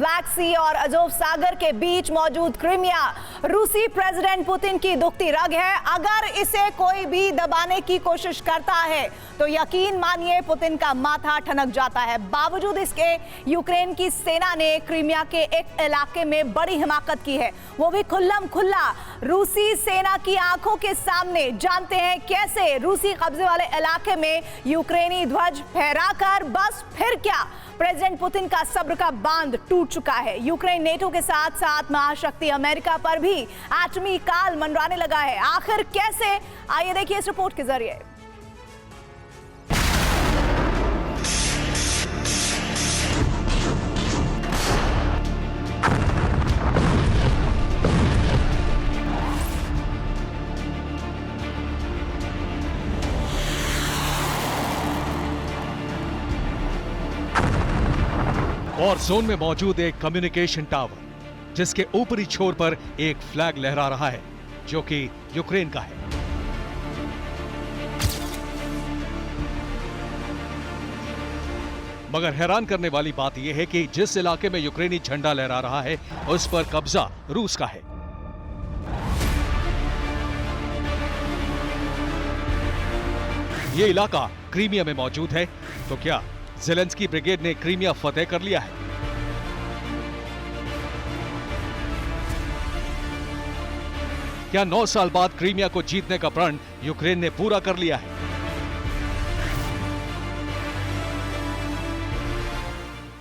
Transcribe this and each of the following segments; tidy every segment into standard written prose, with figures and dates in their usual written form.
Black सी और Azov सागर के बीच मौजूद क्रीमिया रूसी प्रेसिडेंट पुतिन की दुखती रग है। अगर इसे कोई भी दबाने की कोशिश करता है तो यकीन मानिए पुतिन का माथा ठनक जाता है। बावजूद इसके यूक्रेन की सेना ने क्रीमिया के एक इलाके में बड़ी हिमाकत की है, वो भी खुल्लम खुल्ला रूसी सेना की आंखों के सामने। जानते हैं कैसे रूसी कब्जे वाले इलाके में यूक्रेनी ध्वज फहराकर। बस फिर क्या, प्रेसिडेंट पुतिन का सब्र का बांध टूट चुका है। यूक्रेन नेटो के साथ साथ महाशक्ति अमेरिका पर भी एटमी काल मंडराने लगा है। आखिर कैसे, आइए देखिए इस रिपोर्ट के जरिए। वॉर जोन में मौजूद एक कम्युनिकेशन टावर जिसके ऊपरी छोर पर एक फ्लैग लहरा रहा है जो कि यूक्रेन का है। मगर हैरान करने वाली बात यह है कि जिस इलाके में यूक्रेनी झंडा लहरा रहा है उस पर कब्जा रूस का है। यह इलाका क्रीमिया में मौजूद है। तो क्या ज़ेलेंस्की ब्रिगेड ने क्रीमिया फतेह कर लिया है? क्या 9 साल बाद क्रीमिया को जीतने का प्रण यूक्रेन ने पूरा कर लिया है?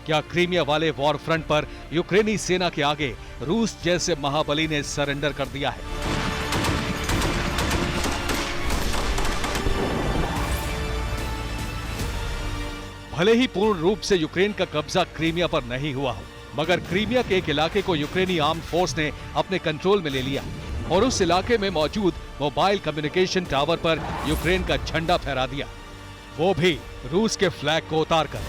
क्या क्रीमिया वाले वॉर फ्रंट पर यूक्रेनी सेना के आगे रूस जैसे महाबली ने सरेंडर कर दिया है? भले ही पूर्ण रूप से यूक्रेन का कब्जा क्रीमिया पर नहीं हुआ हो, मगर क्रीमिया के एक इलाके को यूक्रेनी आर्म फोर्स ने अपने कंट्रोल में ले लिया और उस इलाके में मौजूद मोबाइल कम्युनिकेशन टावर पर यूक्रेन का झंडा फहरा दिया, वो भी रूस के फ्लैग को उतारकर।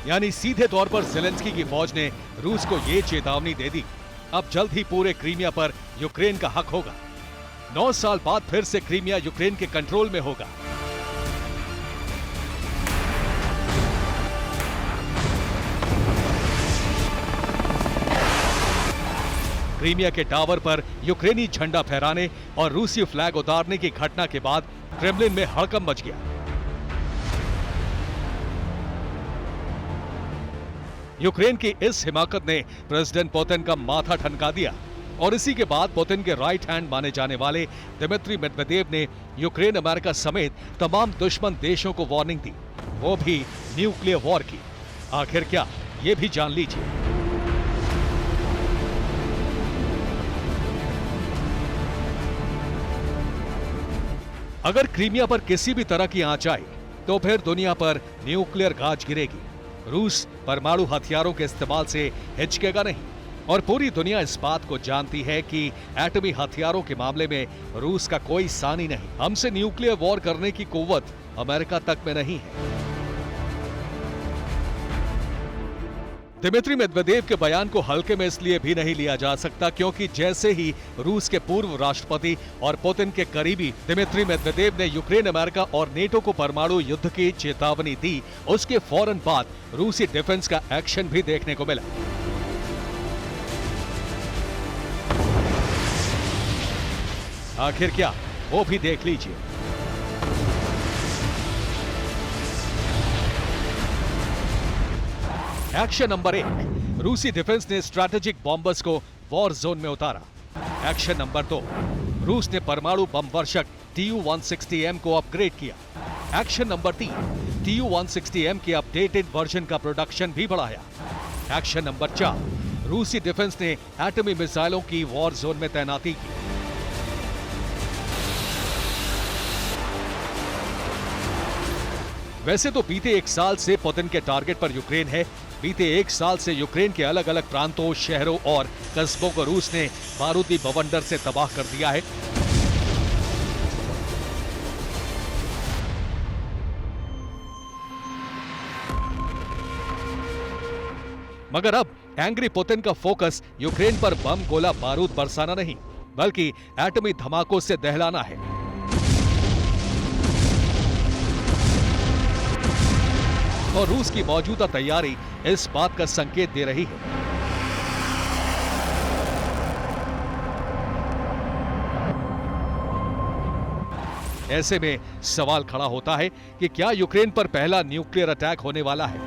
यानी सीधे तौर पर ज़ेलेंस्की की फौज ने रूस को यह चेतावनी दे दी, अब जल्द ही पूरे क्रीमिया पर यूक्रेन का हक होगा। 9 साल बाद फिर से क्रीमिया यूक्रेन के कंट्रोल में होगा। क्रीमिया के टावर पर यूक्रेनी झंडा फहराने और रूसी फ्लैग उतारने की घटना के बाद क्रेमलिन में हड़कंप मच गया। यूक्रेन की इस हिमाकत ने प्रेसिडेंट पुतिन का माथा ठनका दिया और इसी के बाद पुतिन के राइट हैंड माने जाने वाले दिमित्री मेदवेदेव ने यूक्रेन अमेरिका समेत तमाम दुश्मन देशों को वार्निंग दी, वो भी न्यूक्लियर वॉर की। आखिर क्या, ये भी जान लीजिए। अगर क्रीमिया पर किसी भी तरह की आंच आई तो फिर दुनिया पर न्यूक्लियर गाज गिरेगी। रूस परमाणु हथियारों के इस्तेमाल से हिचकेगा नहीं और पूरी दुनिया इस बात को जानती है कि एटमी हथियारों के मामले में रूस का कोई सानी नहीं। हमसे न्यूक्लियर वॉर करने की कुव्वत अमेरिका तक में नहीं है। दिमित्री मेदवेदेव के बयान को हल्के में इसलिए भी नहीं लिया जा सकता क्योंकि जैसे ही रूस के पूर्व राष्ट्रपति और पुतिन के करीबी दिमित्री मेदवेदेव ने यूक्रेन, अमेरिका और नेटो को परमाणु युद्ध की चेतावनी दी, उसके फौरन बाद रूसी डिफेंस का एक्शन भी देखने को मिला। आखिर क्या, वो भी देख लीजिए। एक्शन नंबर 1, रूसी डिफेंस ने स्ट्रैटेजिक बॉम्बर्स को वॉर जोन में उतारा। एक्शन नंबर 2, रूस ने परमाणु बम वर्षक Tu-160M को अपग्रेड किया। एक्शन नंबर 3, Tu-160M के अपडेटेड वर्जन का प्रोडक्शन भी बढ़ाया। एक्शन नंबर 4, रूसी डिफेंस ने एटमी मिसाइलों की वॉर जोन में तैनाती की। वैसे तो बीते 1 साल से पुतिन के टारगेट पर यूक्रेन है। बीते 1 साल से यूक्रेन के अलग अलग प्रांतों, शहरों और कस्बों को रूस ने बारूदी बवंडर से तबाह कर दिया है। मगर अब एंग्री पुतिन का फोकस यूक्रेन पर बम, गोला, बारूद बरसाना नहीं, बल्कि एटमी धमाकों से दहलाना है। और रूस की मौजूदा तैयारी इस बात का संकेत दे रही है। ऐसे में सवाल खड़ा होता है कि क्या यूक्रेन पर पहला न्यूक्लियर अटैक होने वाला है?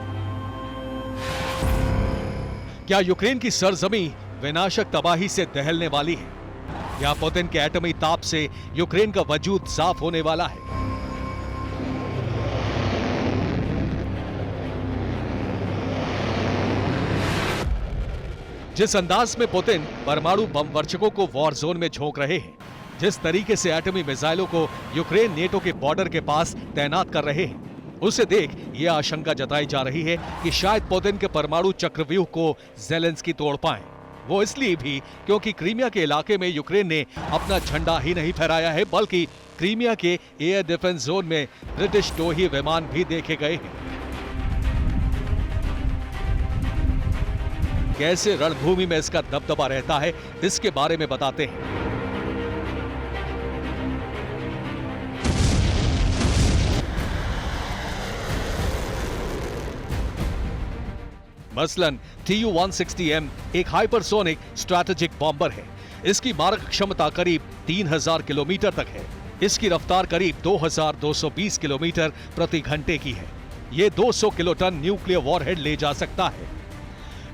क्या यूक्रेन की सरजमी विनाशक तबाही से दहलने वाली है? या पुतिन के एटमी ताप से यूक्रेन का वजूद साफ होने वाला है? जिस अंदाज में पुतिन परमाणु बम वर्षकों को वॉर जोन में झोंक रहे हैं, जिस तरीके से एटमी मिसाइलों को यूक्रेन नेटो के बॉर्डर के पास तैनात कर रहे हैं, उसे देख यह आशंका जताई जा रही है कि शायद पुतिन के परमाणु चक्रव्यूह को ज़ेलेंस्की तोड़ पाएं। वो इसलिए भी क्योंकि क्रीमिया के इलाके में यूक्रेन ने अपना झंडा ही नहीं फहराया है, बल्कि क्रीमिया के एयर डिफेंस जोन में ब्रिटिश टोही विमान भी देखे गए हैं। कैसे रणभूमि में इसका दबदबा रहता है, इसके बारे में बताते हैं। मसलन Tu-160M एक हाइपरसोनिक स्ट्रैटेजिक बॉम्बर है। इसकी मारक क्षमता करीब 3000 किलोमीटर तक है। इसकी रफ्तार करीब 2220 किलोमीटर प्रति घंटे की है। ये 200 किलोटन न्यूक्लियर वॉरहेड ले जा सकता है।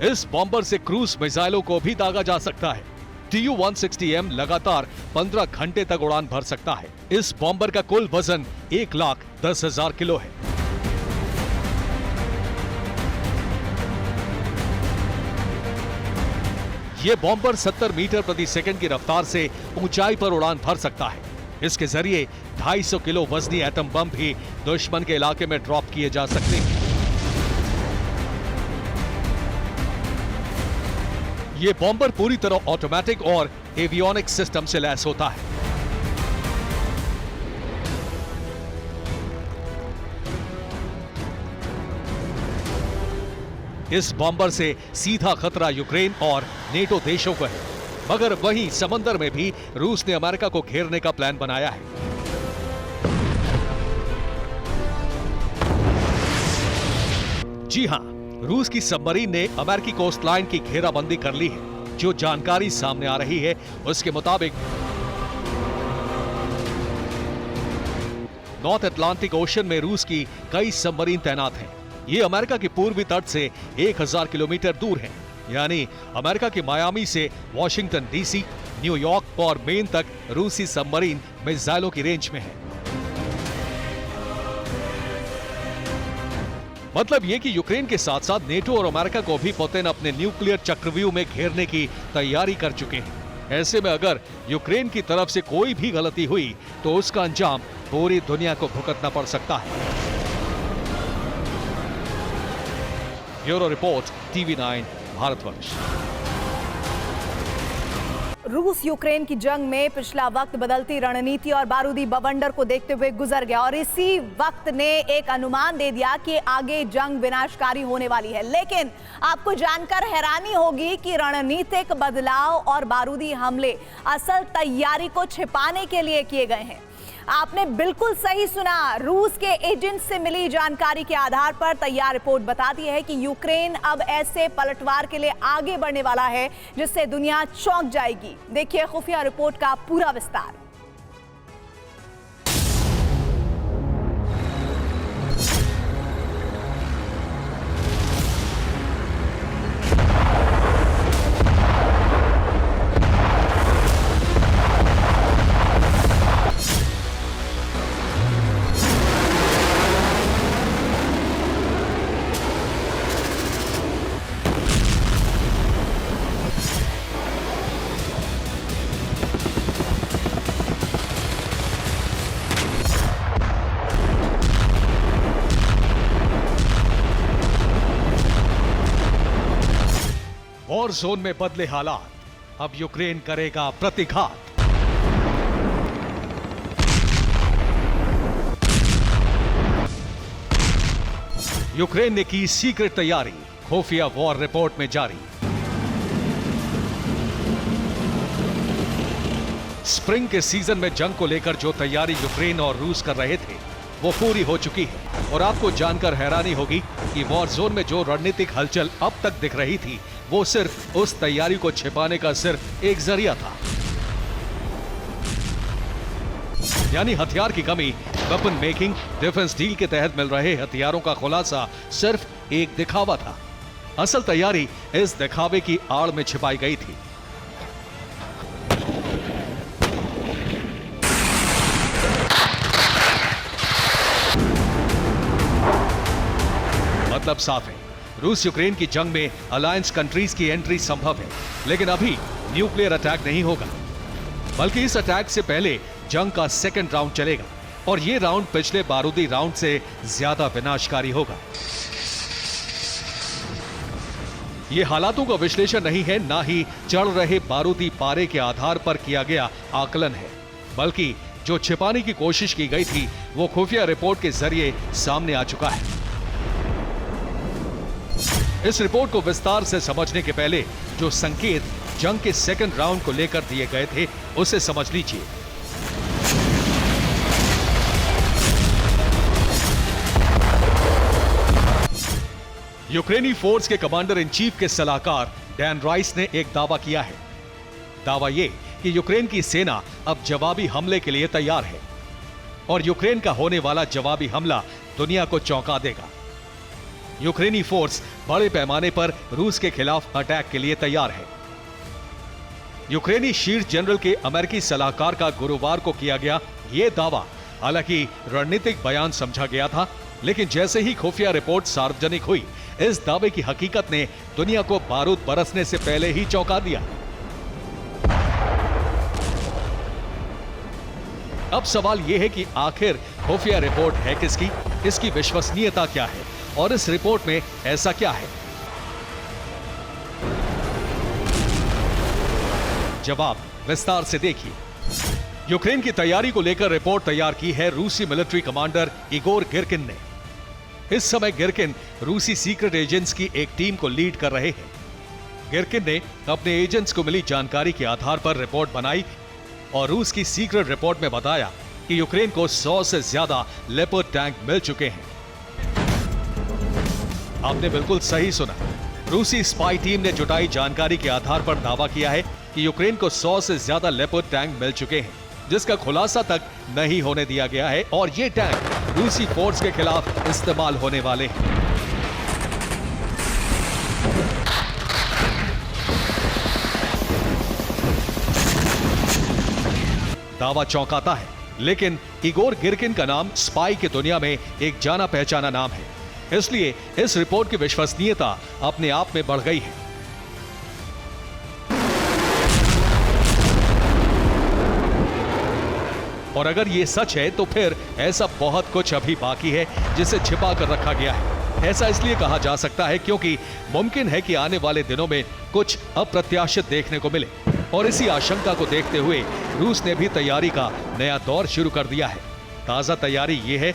इस बॉम्बर से क्रूज मिसाइलों को भी दागा जा सकता है। Tu-160M लगातार 15 घंटे तक उड़ान भर सकता है। इस बॉम्बर का कुल वजन 1,10,000 किलो है। ये बॉम्बर 70 मीटर प्रति सेकंड की रफ्तार से ऊंचाई पर उड़ान भर सकता है। इसके जरिए 250 किलो वजनी एटम बम भी दुश्मन के इलाके में ड्रॉप किए जा सकते हैं। ये बॉम्बर पूरी तरह ऑटोमेटिक और एवियोनिक्स सिस्टम से लैस होता है। इस बॉम्बर से सीधा खतरा यूक्रेन और नेटो देशों को है, मगर वहीं समंदर में भी रूस ने अमेरिका को घेरने का प्लान बनाया है। जी हां, रूस की सबमरीन ने अमेरिकी कोस्टलाइन की घेराबंदी कर ली है। जो जानकारी सामने आ रही है उसके मुताबिक नॉर्थ अटलांटिक ओशन में रूस की कई सबमरीन तैनात हैं। ये अमेरिका के पूर्वी तट से 1000 किलोमीटर दूर हैं। यानी अमेरिका के मायामी से वॉशिंगटन डीसी, न्यूयॉर्क और मेन तक रूसी सबमरीन मिसाइलों की रेंज में है। मतलब ये कि यूक्रेन के साथ साथ नेटो और अमेरिका को भी पुतिन अपने न्यूक्लियर चक्रव्यूह में घेरने की तैयारी कर चुके हैं। ऐसे में अगर यूक्रेन की तरफ से कोई भी गलती हुई तो उसका अंजाम पूरी दुनिया को भुगतना पड़ सकता है। Bureau report, TV9 Bharatvarsh. रूस यूक्रेन की जंग में पिछला वक्त बदलती रणनीति और बारूदी बवंडर को देखते हुए गुजर गया और इसी वक्त ने एक अनुमान दे दिया कि आगे जंग विनाशकारी होने वाली है। लेकिन आपको जानकर हैरानी होगी कि रणनीतिक बदलाव और बारूदी हमले असल तैयारी को छिपाने के लिए किए गए हैं। आपने बिल्कुल सही सुना। रूस के एजेंट से मिली जानकारी के आधार पर तैयार रिपोर्ट बताती है कि यूक्रेन अब ऐसे पलटवार के लिए आगे बढ़ने वाला है जिससे दुनिया चौंक जाएगी। देखिए खुफिया रिपोर्ट का पूरा विस्तार। वॉर जोन में बदले हालात, अब यूक्रेन करेगा प्रतिघात। यूक्रेन ने की सीक्रेट तैयारी, खुफिया वॉर रिपोर्ट में जारी। स्प्रिंग के सीजन में जंग को लेकर जो तैयारी यूक्रेन और रूस कर रहे थे, वो पूरी हो चुकी है। और आपको जानकर हैरानी होगी कि वॉर जोन में जो रणनीतिक हलचल अब तक दिख रही थी, वो सिर्फ उस तैयारी को छिपाने का सिर्फ एक जरिया था। यानी हथियार की कमी, वेपन मेकिंग, डिफेंस डील के तहत मिल रहे हथियारों का खुलासा सिर्फ एक दिखावा था। असल तैयारी इस दिखावे की आड़ में छिपाई गई थी। मतलब साफ है, रूस यूक्रेन की जंग में अलायंस कंट्रीज की एंट्री संभव है, लेकिन अभी न्यूक्लियर अटैक नहीं होगा, बल्कि इस अटैक से पहले जंग का सेकंड राउंड चलेगा और यह राउंड पिछले बारूदी राउंड से ज्यादा विनाशकारी होगा। यह हालातों का विश्लेषण नहीं है, ना ही चढ़ रहे बारूदी पारे के आधार पर किया गया आकलन है, बल्कि जो छिपाने की कोशिश की गई थी वो खुफिया रिपोर्ट के जरिए सामने आ चुका है। इस रिपोर्ट को विस्तार से समझने के पहले जो संकेत जंग के सेकंड राउंड को लेकर दिए गए थे उसे समझ लीजिए। यूक्रेनी फोर्स के कमांडर इन चीफ के सलाहकार डैन राइस ने एक दावा किया है। दावा यह कि यूक्रेन की सेना अब जवाबी हमले के लिए तैयार है और यूक्रेन का होने वाला जवाबी हमला दुनिया को चौंका देगा। यूक्रेनी फोर्स बड़े पैमाने पर रूस के खिलाफ अटैक के लिए तैयार है। यूक्रेनी शीर्ष जनरल के अमेरिकी सलाहकार का गुरुवार को किया गया यह दावा हालांकि रणनीतिक बयान समझा गया था, लेकिन जैसे ही खुफिया रिपोर्ट सार्वजनिक हुई, इस दावे की हकीकत ने दुनिया को बारूद बरसने से पहले ही चौंका दिया। अब सवाल यह है कि आखिर खुफिया रिपोर्ट है किसकी, इसकी विश्वसनीयता क्या है और इस रिपोर्ट में ऐसा क्या है? जवाब विस्तार से देखिए। यूक्रेन की तैयारी को लेकर रिपोर्ट तैयार की है रूसी मिलिट्री कमांडर इगोर गिरकिन ने। इस समय गिरकिन रूसी सीक्रेट एजेंट्स की एक टीम को लीड कर रहे हैं। गिरकिन ने अपने एजेंट्स को मिली जानकारी के आधार पर रिपोर्ट बनाई और रूस की सीक्रेट रिपोर्ट में बताया कि यूक्रेन को 100 से ज्यादा लेपर्ड टैंक मिल चुके हैं। आपने बिल्कुल सही सुना। रूसी स्पाई टीम ने जुटाई जानकारी के आधार पर दावा किया है कि यूक्रेन को 100 से ज्यादा लेपर्ड टैंक मिल चुके हैं, जिसका खुलासा तक नहीं होने दिया गया है और ये टैंक रूसी फोर्स के खिलाफ इस्तेमाल होने वाले हैं। दावा चौंकाता है, लेकिन इगोर गिरकिन का नाम स्पाई की दुनिया में एक जाना पहचाना नाम है, इसलिए इस रिपोर्ट की विश्वसनीयता अपने आप में बढ़ गई है। और अगर यह सच है तो फिर ऐसा बहुत कुछ अभी बाकी है जिसे छिपा कर रखा गया है। ऐसा इसलिए कहा जा सकता है क्योंकि मुमकिन है कि आने वाले दिनों में कुछ अप्रत्याशित देखने को मिले और इसी आशंका को देखते हुए रूस ने भी तैयारी का नया दौर शुरू कर दिया है। ताजा तैयारी यह है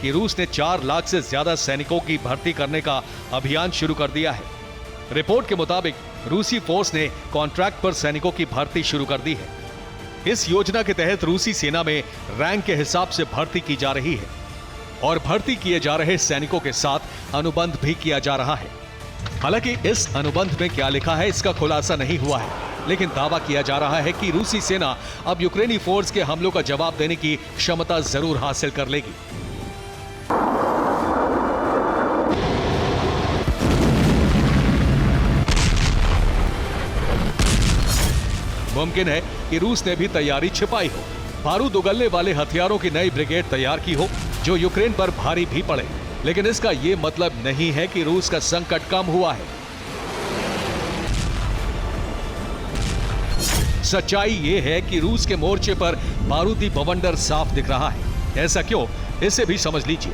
कि रूस ने 4 लाख से ज्यादा सैनिकों की भर्ती करने का अभियान शुरू कर दिया है। रिपोर्ट के मुताबिक रूसी फोर्स ने कॉन्ट्रैक्ट पर सैनिकों की भर्ती शुरू कर दी है। इस योजना के तहत रूसी सेना में रैंक के हिसाब से भर्ती की जा रही है और भर्ती किए जा रहे सैनिकों के साथ अनुबंध भी किया जा रहा है। हालांकि इस अनुबंध में क्या लिखा है इसका खुलासा नहीं हुआ है, लेकिन दावा किया जा रहा है कि रूसी सेना अब यूक्रेनी फोर्स के हमलों का जवाब देने की क्षमता जरूर हासिल कर लेगी। मुमकिन है कि रूस ने भी तैयारी छिपाई हो, बारूद उगलने वाले हथियारों की नई ब्रिगेड तैयार की हो जो यूक्रेन पर भारी भी पड़े, लेकिन इसका यह मतलब नहीं है कि रूस का संकट कम हुआ है। सच्चाई यह है कि रूस के मोर्चे पर बारूदी बवंडर साफ दिख रहा है। ऐसा क्यों, इसे भी समझ लीजिए।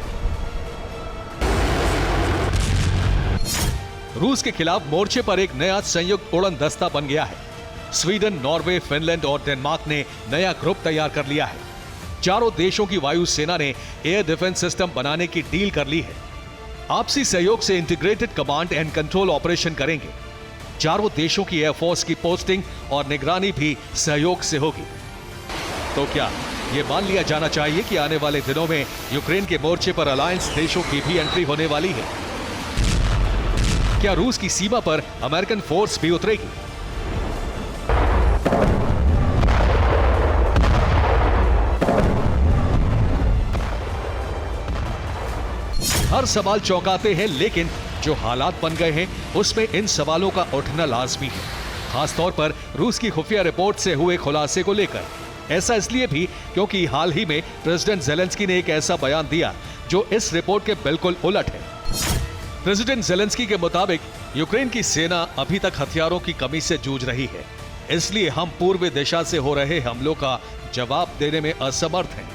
रूस के खिलाफ मोर्चे पर एक नया संयुक्त उड़न दस्ता बन गया है। स्वीडन, नॉर्वे, फिनलैंड और डेनमार्क ने नया ग्रुप तैयार कर लिया है। चारों देशों की वायु सेना ने एयर डिफेंस सिस्टम बनाने की डील कर ली है। आपसी सहयोग से integrated command and control operation करेंगे। चारों देशों की एयरफोर्स की पोस्टिंग और निगरानी भी सहयोग से होगी। तो क्या ये मान लिया जाना चाहिए कि आने वाले दिनों में यूक्रेन के मोर्चे पर अलायंस देशों की भी एंट्री होने वाली है। क्या रूस की सीमा पर अमेरिकन फोर्स भी उतरेगी? हर सवाल चौंकाते हैं, लेकिन जो हालात बन गए हैं उसमें इन सवालों का उठना लाजमी है, खासतौर पर रूस की खुफिया रिपोर्ट से हुए खुलासे को लेकर। ऐसा इसलिए भी क्योंकि हाल ही में प्रेसिडेंट ज़ेलेंस्की ने एक ऐसा बयान दिया जो इस रिपोर्ट के बिल्कुल उलट है। प्रेसिडेंट ज़ेलेंस्की के मुताबिक यूक्रेन की सेना अभी तक हथियारों की कमी से जूझ रही है, इसलिए हम पूर्वी दिशा से हो रहे हमलों का जवाब देने में असमर्थ हैं।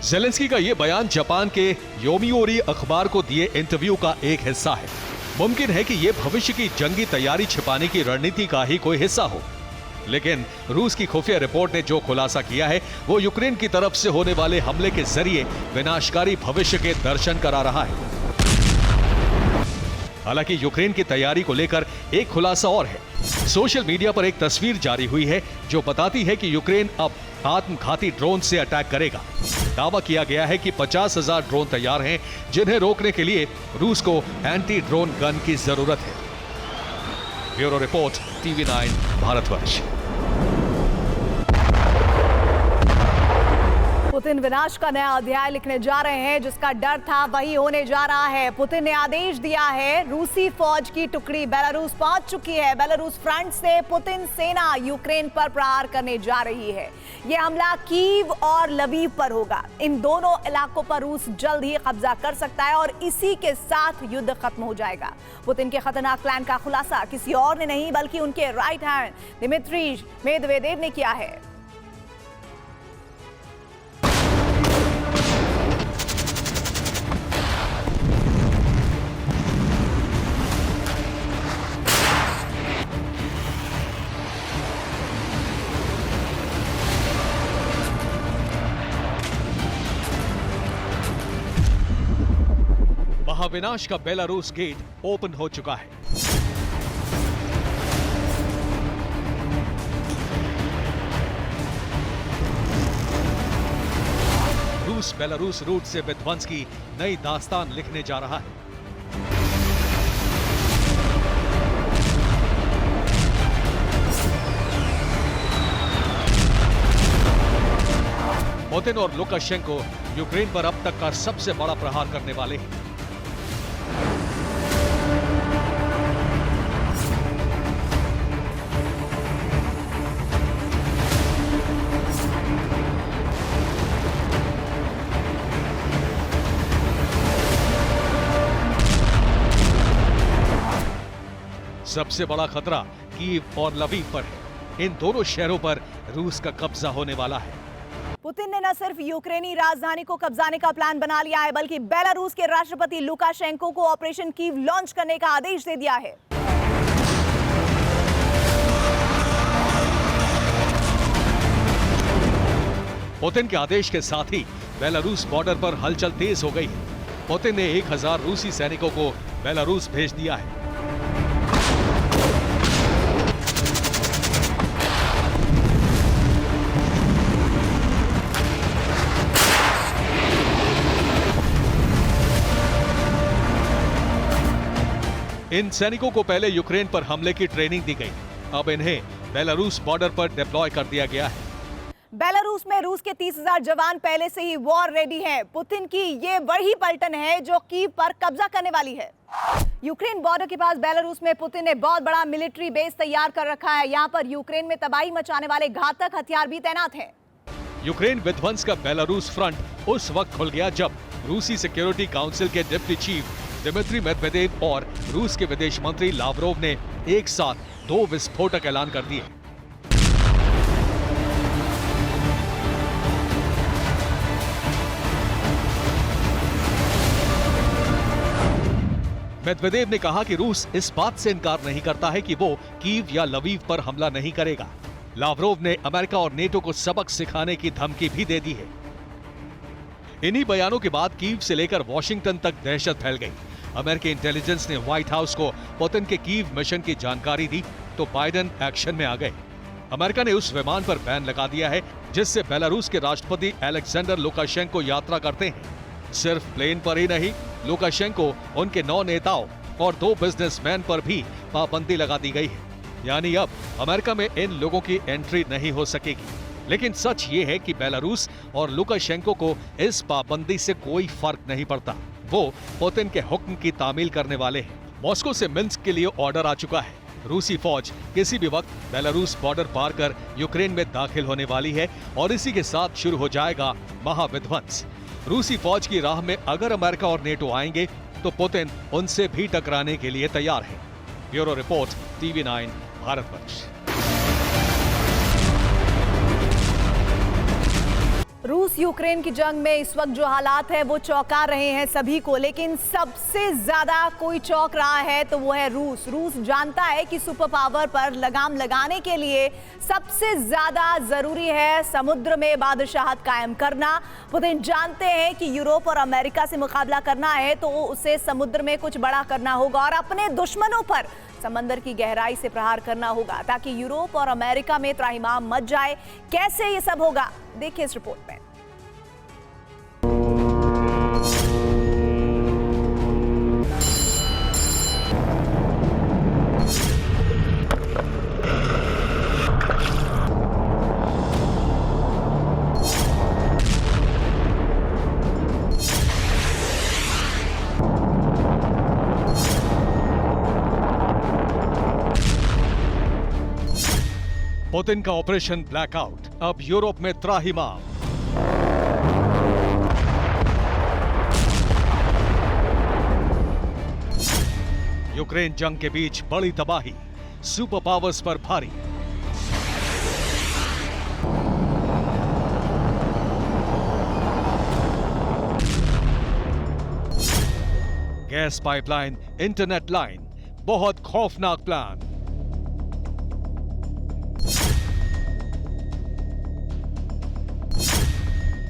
ज़ेलेंस्की का यह बयान जापान के योमियोरी अखबार को दिए इंटरव्यू का एक हिस्सा है। मुमकिन है कि यह भविष्य की जंगी तैयारी छिपाने की रणनीति का ही कोई हिस्सा हो, लेकिन रूस की खुफिया रिपोर्ट ने जो खुलासा किया है वो यूक्रेन की तरफ से होने वाले हमले के जरिए विनाशकारी भविष्य के दर्शन करा रहा है। हालांकि यूक्रेन की तैयारी को लेकर एक खुलासा और है। सोशल मीडिया पर एक तस्वीर जारी हुई है जो बताती है कि यूक्रेन अब आत्मघाती ड्रोन से अटैक करेगा। दावा किया गया है कि 50,000 ड्रोन तैयार हैं, जिन्हें रोकने के लिए रूस को एंटी ड्रोन गन की जरूरत है। Bureau report, TV9 Bharatvarsh. Putin विनाश का नया अध्याय लिखने जा रहे हैं। जिसका डर था वही होने जा रहा है। पुतिन ने आदेश दिया है, रूसी फौज की टुकड़ी बेलारूस पहुंच चुकी है। बेलारूस फ्रंट से पुतिन सेना यूक्रेन पर प्रहार करने जा रही है। यह हमला कीव और लवीव पर होगा। इन दोनों इलाकों पर रूस जल्द ही कब्जा कर सकता है और इसी के साथ युद्ध खत्म हो जाएगा। पुतिन के खतरनाक प्लान का खुलासा किसी और ने नहीं बल्कि उनके राइट हैंड दिमित्री मेदवेदेव ने किया है। महाविनाश का बेलारूस गेट ओपन हो चुका है। रूस बेलारूस रूट से विध्वंस की नई दास्तान लिखने जा रहा है। पुतिन और लुकाशेंको यूक्रेन पर अब तक का सबसे बड़ा प्रहार करने वाले हैं। सबसे बड़ा खतरा कीव और लवीव पर है। इन दोनों शहरों पर रूस का कब्जा होने वाला है। पुतिन ने न सिर्फ यूक्रेनी राजधानी को कब्जाने का प्लान बना लिया है, बल्कि बेलारूस के राष्ट्रपति लुकाशेंको को ऑपरेशन कीव लॉन्च करने का आदेश दे दिया है। पुतिन के आदेश के साथ ही बेलारूस बॉर्डर पर हलचल तेज हो गई है। पुतिन ने 1000 रूसी सैनिकों को बेलारूस भेज दिया है। इन सैनिकों को पहले यूक्रेन पर हमले की ट्रेनिंग दी गई। अब इन्हें बेलारूस बॉर्डर पर डिप्लॉय कर दिया गया है। बेलारूस में रूस के 30,000 जवान पहले से ही वॉर रेडी हैं। पुतिन की ये वही पलटन है जो कीव पर कब्जा करने वाली है। यूक्रेन बॉर्डर के पास बेलारूस में पुतिन ने बहुत बड़ा मिलिट्री बेस तैयार कर रखा है। यहाँ पर यूक्रेन में तबाही मचाने वाले घातक हथियार भी तैनात हैं। यूक्रेन विध्वंस का बेलारूस फ्रंट उस वक्त खुल गया जब रूसी सिक्योरिटी काउंसिल के डिप्टी चीफ दिमित्री मेदवेदेव और रूस के विदेश मंत्री लावरोव ने एक साथ 2 विस्फोटक ऐलान कर दिए। मेदवेदेव ने कहा कि रूस इस बात से इनकार नहीं करता है कि वो कीव या लवीव पर हमला नहीं करेगा। लावरोव ने अमेरिका और नेटो को सबक सिखाने की धमकी भी दे दी है। इन्हीं बयानों के बाद कीव से लेकर वॉशिंगटन तक दहशत फैल गई। अमेरिकी इंटेलिजेंस ने व्हाइट हाउस को पुतिन के कीव मिशन की जानकारी दी तो बाइडेन एक्शन में आ गए। अमेरिका ने उस विमान पर बैन लगा दिया है जिससे बेलारूस के राष्ट्रपति अलेक्जेंडर लुकाशेंको यात्रा करते हैं। सिर्फ प्लेन पर ही नहीं, लुकाशेंको, उनके 9 नेताओं और 2 बिजनेसमैन पर भी पाबंदी लगा दी गई है। यानी अब अमेरिका में इन लोगों की एंट्री नहीं हो सकेगी। लेकिन सच ये है कि बेलारूस और लुकाशेंको को इस पाबंदी से कोई फर्क नहीं पड़ता। वो पुतिन के हुक्म की तामील करने वाले हैं। मॉस्को से मिन्स्क के लिए ऑर्डर आ चुका है। रूसी फौज किसी भी वक्त बेलारूस बॉर्डर पार कर यूक्रेन में दाखिल होने वाली है और इसी के साथ शुरू हो जाएगा महाविध्वंस। रूसी फौज की राह में अगर अमेरिका और नेटो आएंगे तो पुतिन उनसे भी टकराने के लिए तैयार है। Bureau report, TV9 Bharatvarsh. रूस यूक्रेन की जंग में इस वक्त जो हालात है वो चौंका रहे हैं सभी को, लेकिन सबसे ज्यादा कोई चौंक रहा है तो वो है रूस। रूस जानता है कि सुपर पावर पर लगाम लगाने के लिए सबसे ज्यादा जरूरी है समुद्र में बादशाहत कायम करना। पुतिन जानते हैं कि यूरोप और अमेरिका से मुकाबला करना है तो उसे समुद्र में कुछ बड़ा करना होगा और अपने दुश्मनों पर समंदर की गहराई से प्रहार करना होगा ताकि यूरोप और अमेरिका में त्राहिमाम मच जाए। कैसे ये सब होगा, देखिए इस रिपोर्ट में। पुतिन का ऑपरेशन ब्लैकआउट अब यूरोप में त्राहिमाम। यूक्रेन जंग के बीच बड़ी तबाही, सुपर पावर्स पर भारी। गैस पाइपलाइन, इंटरनेट लाइन, बहुत खौफनाक प्लान।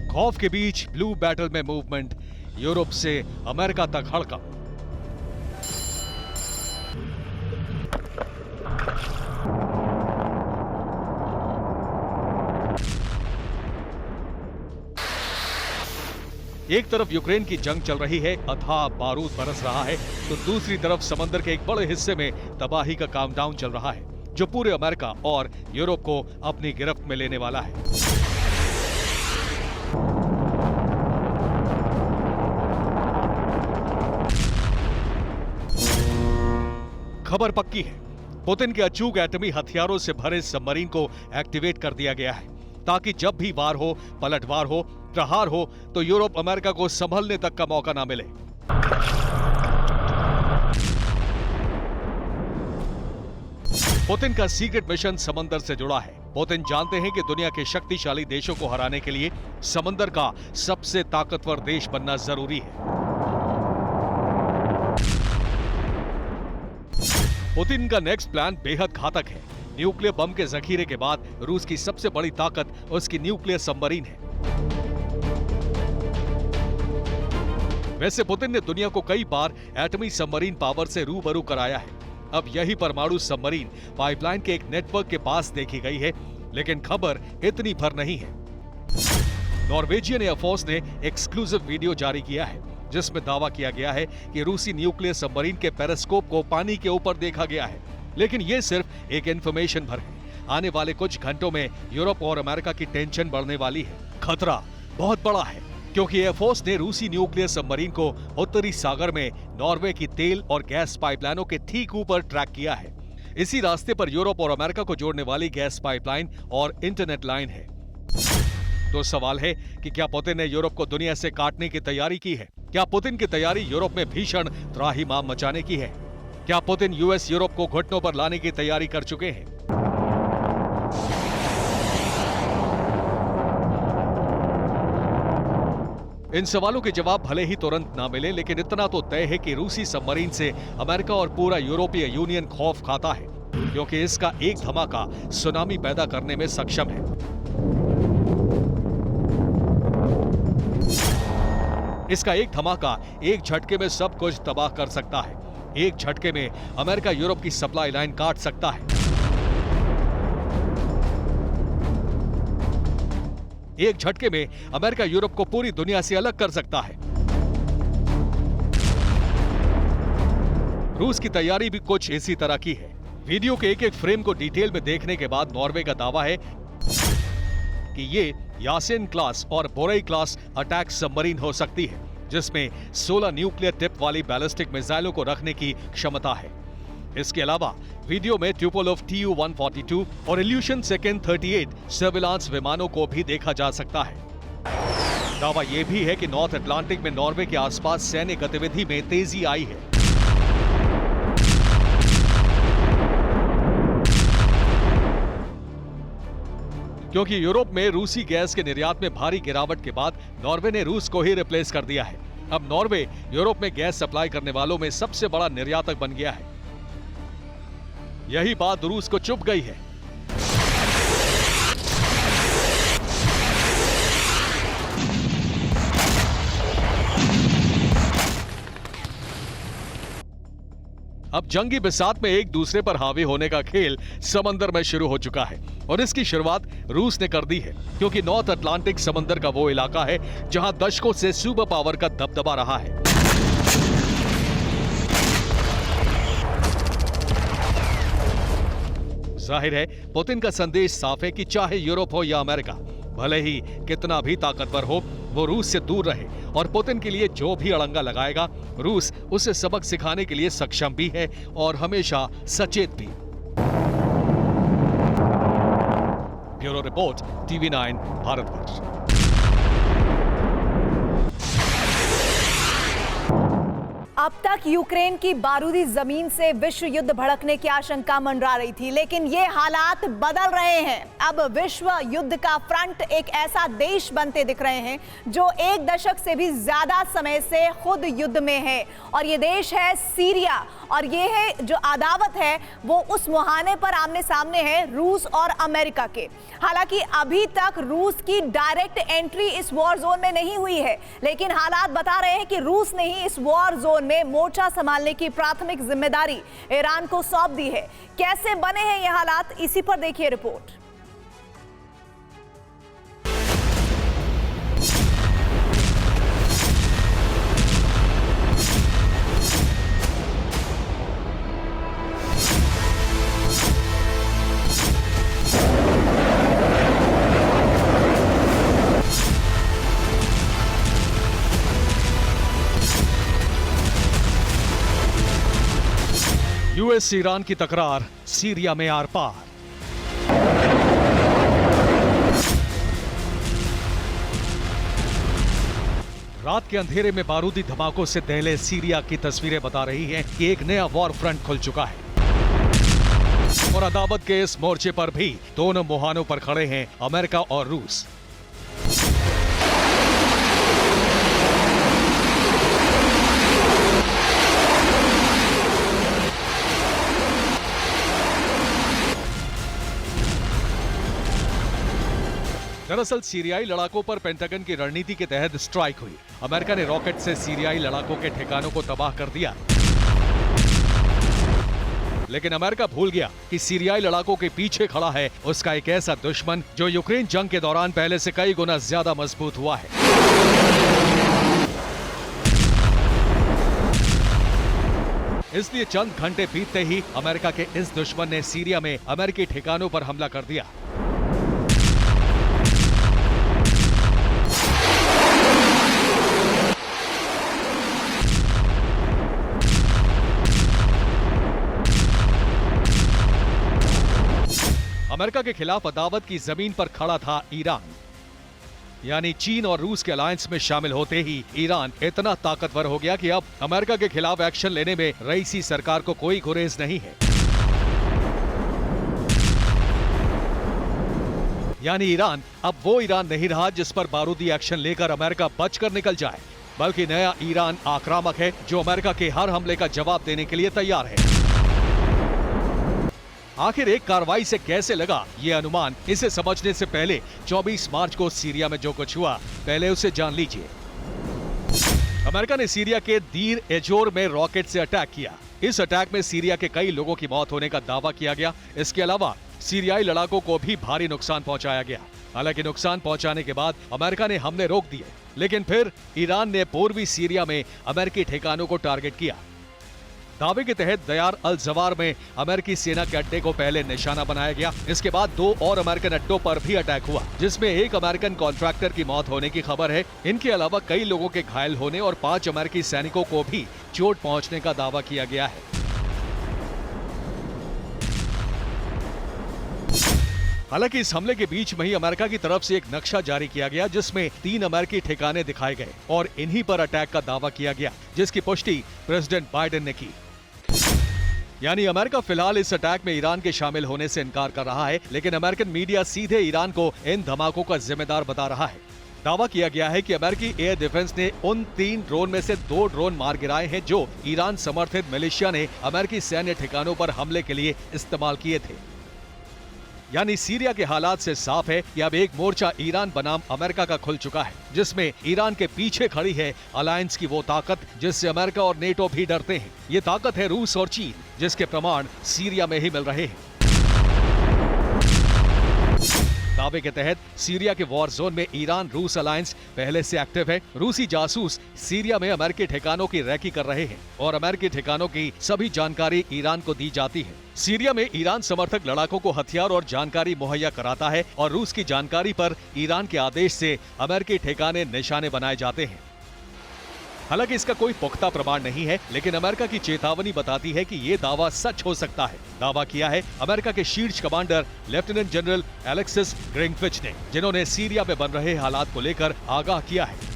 खौफ के बीच ब्लू बैटल में मूवमेंट, यूरोप से अमेरिका तक हड़कंप। एक तरफ यूक्रेन की जंग चल रही है, अथाह बारूद बरस रहा है, तो दूसरी तरफ समंदर के एक बड़े हिस्से में तबाही का काउंटडाउन चल रहा है जो पूरे अमेरिका और यूरोप को अपनी गिरफ्त में लेने वाला है। खबर पक्की है, पुतिन के अचूक एटमी हथियारों से भरे सबमरीन को एक्टिवेट कर दिया गया है ताकि जब भी वार हो, पलटवार हो, प्रहार हो तो यूरोप अमेरिका को संभलने तक का मौका ना मिले। पुतिन का सीक्रेट मिशन समंदर से जुड़ा है। पुतिन जानते हैं कि दुनिया के शक्तिशाली देशों को हराने के लिए समंदर का सबसे ताकतवर देश बनना जरूरी है। पुतिन का नेक्स्ट प्लान बेहद घातक है। न्यूक्लियर बम के जखीरे के बाद रूस की सबसे बड़ी ताकत उसकी न्यूक्लियर सबमरीन है। वैसे पुतिन ने दुनिया को कई बार एटमी सबमरीन पावर से रूबरू कराया है। अब यही परमाणु सबमरीन पाइपलाइन के एक नेटवर्क के पास देखी गई है, लेकिन खबर इतनी भर नहीं है। नॉर्वेजियन एयरफोर्स ने एक्सक्लूसिव वीडियो जारी किया है जिसमें दावा किया गया है कि रूसी न्यूक्लियर सबमरीन के पेरिस्कोप को पानी के ऊपर देखा गया है, लेकिन यह सिर्फ एक इंफॉर्मेशन भर है। आने वाले कुछ घंटों में यूरोप और अमेरिका की टेंशन बढ़ने वाली है। खतरा बहुत बड़ा है क्योंकि एयरफोर्स ने रूसी न्यूक्लियर सबमरीन को उत्तरी सागर में नॉर्वे की तेल और गैस पाइपलाइनों के ठीक ऊपर ट्रैक किया है। इसी रास्ते पर यूरोप और अमेरिका को जोड़ने वाली गैस पाइपलाइन और इंटरनेट लाइन है। तो सवाल है कि क्या पुतिन ने यूरोप को दुनिया से काटने की तैयारी की है? क्या पुतिन की तैयारी यूरोप में भीषण त्राहिमाम मचाने की है? क्या पुतिन यूएस यूरोप को घुटनों पर लाने की तैयारी कर चुके हैं? इन सवालों के जवाब भले ही तुरंत ना मिले, लेकिन इतना तो तय है कि रूसी सबमरीन से अमेरिका और पूरा यूरोपीय यूनियन खौफ खाता है क्योंकि इसका एक धमाका सुनामी पैदा करने में सक्षम है। इसका एक धमाका एक झटके में सब कुछ तबाह कर सकता है। एक झटके में अमेरिका यूरोप की सप्लाई लाइन काट सकता है। एक झटके में अमेरिका यूरोप को पूरी दुनिया से अलग कर सकता है। रूस की तैयारी भी कुछ इसी तरह की है। वीडियो के एक एक फ्रेम को डिटेल में देखने के बाद नॉर्वे का दावा है कि ये यासेन क्लास और बोरेई क्लास अटैक सबमरीन हो सकती है, जिसमें 16 न्यूक्लियर टिप वाली बैलिस्टिक मिसाइलों को रखने की क्षमता है। इसके अलावा वीडियो में ट्यूपोलोव Tu-142 और इल्यूशन सेकंड 38 सर्विलांस विमानों को भी देखा जा सकता है। दावा यह भी है कि नॉर्थ अटलांटिक में नॉर्वे के आसपास सैन्य गतिविधि में तेजी आई है। क्योंकि यूरोप में रूसी गैस के निर्यात में भारी गिरावट के बाद नॉर्वे ने रूस को ही रिप्लेस कर दिया है। अब नॉर्वे यूरोप में गैस सप्लाई करने वालों में सबसे बड़ा निर्यातक बन गया है। यही बात रूस को चुभ गई है। अब जंगी बिसात में एक दूसरे पर हावी होने का खेल समंदर में शुरू हो चुका है और इसकी शुरुआत रूस ने कर दी है, क्योंकि नॉर्थ अटलांटिक समंदर का वो इलाका है जहां दशकों से सुपर पावर का दबदबा रहा है। जाहिर है पुतिन का संदेश साफ है कि चाहे यूरोप हो या अमेरिका, भले ही कितना भी ताकतवर हो, वो रूस से दूर रहे और पुतिन के लिए जो भी अड़ंगा लगाएगा, रूस उसे सबक सिखाने के लिए सक्षम भी है और हमेशा सचेत भी। Bureau report, TV9 Bharatvarsh. अब तक यूक्रेन की बारूदी जमीन से विश्व युद्ध भड़कने की आशंका मंडरा रही थी, लेकिन ये हालात बदल रहे हैं। अब विश्व युद्ध का फ्रंट एक ऐसा देश बनते दिख रहे हैं जो एक दशक से भी ज्यादा समय से खुद युद्ध में है, और ये देश है सीरिया। और ये है जो अदावत है वो उस मुहाने पर आमने सामने है रूस और अमेरिका के। हालांकि अभी तक रूस की डायरेक्ट एंट्री इस वॉर जोन में नहीं हुई है, लेकिन हालात बता रहे हैं कि रूस ने ही इस वॉर जोन में मोर्चा संभालने की प्राथमिक जिम्मेदारी ईरान को सौंप दी है। कैसे बने हैं ये हालात, इसी पर देखिए रिपोर्ट। यूएस ईरान की तकरार सीरिया में आर पार। रात के अंधेरे में बारूदी धमाकों से दहले सीरिया की तस्वीरें बता रही हैं कि एक नया वॉर फ्रंट खुल चुका है और अदावत के इस मोर्चे पर भी दोनों मुहानों पर खड़े हैं अमेरिका और रूस। दरअसल सीरियाई लड़ाकों पर पेंटागन की रणनीति के तहत स्ट्राइक हुई। अमेरिका ने रॉकेट से सीरियाई लड़ाकों के ठिकानों को तबाह कर दिया, लेकिन अमेरिका भूल गया कि सीरियाई लड़ाकों के पीछे खड़ा है उसका एक ऐसा दुश्मन जो यूक्रेन जंग के दौरान पहले से कई गुना ज्यादा मजबूत हुआ है। इसलिए चंद घंटे बीतते ही अमेरिका के इस दुश्मन ने सीरिया में अमेरिकी ठिकानों पर हमला कर दिया। अमेरिका के खिलाफ अदावत की जमीन पर खड़ा था ईरान, यानी चीन और रूस के अलायंस में शामिल होते ही ईरान इतना ताकतवर हो गया कि अब अमेरिका के खिलाफ एक्शन लेने में रईसी सरकार को कोई गुरेज नहीं है। यानी ईरान अब वो ईरान नहीं रहा जिस पर बारूदी एक्शन लेकर अमेरिका बचकर निकल जाए, बल्कि नया ईरान आक्रामक है जो अमेरिका के हर हमले का जवाब देने के लिए तैयार है। आखिर एक कार्रवाई से कैसे लगा ये अनुमान, इसे समझने से पहले 24 मार्च को सीरिया में जो कुछ हुआ पहले उसे जान लीजिए। अमेरिका ने सीरिया के दीर एजोर में रॉकेट से अटैक किया। इस अटैक में सीरिया के कई लोगों की मौत होने का दावा किया गया। इसके अलावा सीरियाई लड़ाकों को भी भारी नुकसान पहुंचाया गया। हालांकि नुकसान पहुंचाने के बाद अमेरिका ने हमले रोक दिए, लेकिन फिर ईरान ने पूर्वी सीरिया में अमेरिकी ठिकानों को टारगेट किया। दावे के तहत दयार अल जवार में अमेरिकी सेना के अड्डे को पहले निशाना बनाया गया। इसके बाद 2 और अमेरिकन अड्डों पर भी अटैक हुआ, जिसमें एक अमेरिकन कॉन्ट्रैक्टर की मौत होने की खबर है। इनके अलावा कई लोगों के घायल होने और 5 अमेरिकी सैनिकों को भी चोट पहुंचने का दावा किया गया है। हालांकि इस हमले के बीच में ही अमेरिका की तरफ से एक नक्शा जारी किया गया, जिसमें 3 अमेरिकी ठिकाने दिखाए गए और इन्हीं पर अटैक का दावा किया गया, जिसकी पुष्टि प्रेसिडेंट बाइडेन ने की। यानी अमेरिका फिलहाल इस अटैक में ईरान के शामिल होने से इनकार कर रहा है, लेकिन अमेरिकन मीडिया सीधे ईरान को इन धमाकों का जिम्मेदार बता रहा है। दावा किया गया है कि अमेरिकी एयर डिफेंस ने उन 3 ड्रोन में से 2 ड्रोन मार गिराए हैं जो ईरान समर्थित मिलिशिया ने अमेरिकी सैन्य ठिकानों पर हमले के लिए इस्तेमाल किए थे। यानी सीरिया के हालात से साफ है कि अब एक मोर्चा ईरान बनाम अमेरिका का खुल चुका है, जिसमें ईरान के पीछे खड़ी है अलायंस की वो ताकत जिससे अमेरिका और नेटो भी डरते हैं। ये ताकत है रूस और चीन, जिसके प्रमाण सीरिया में ही मिल रहे हैं। दावे के तहत सीरिया के वॉर जोन में ईरान रूस अलायंस पहले से एक्टिव है। रूसी जासूस सीरिया में अमेरिकी ठिकानों की रैकी कर रहे हैं और अमेरिकी ठिकानों की सभी जानकारी ईरान को दी जाती है। सीरिया में ईरान समर्थक लड़ाकों को हथियार और जानकारी मुहैया कराता है और रूस की जानकारी पर ईरान के आदेश से अमेरिकी ठिकाने निशाने बनाए जाते हैं। हालांकि इसका कोई पुख्ता प्रमाण नहीं है, लेकिन अमेरिका की चेतावनी बताती है कि ये दावा सच हो सकता है। दावा किया है अमेरिका के शीर्ष कमांडर लेफ्टिनेंट जनरल एलेक्सिस ग्रिंगफिच ने, जिन्होंने सीरिया में बन रहे हालात को लेकर आगाह किया है।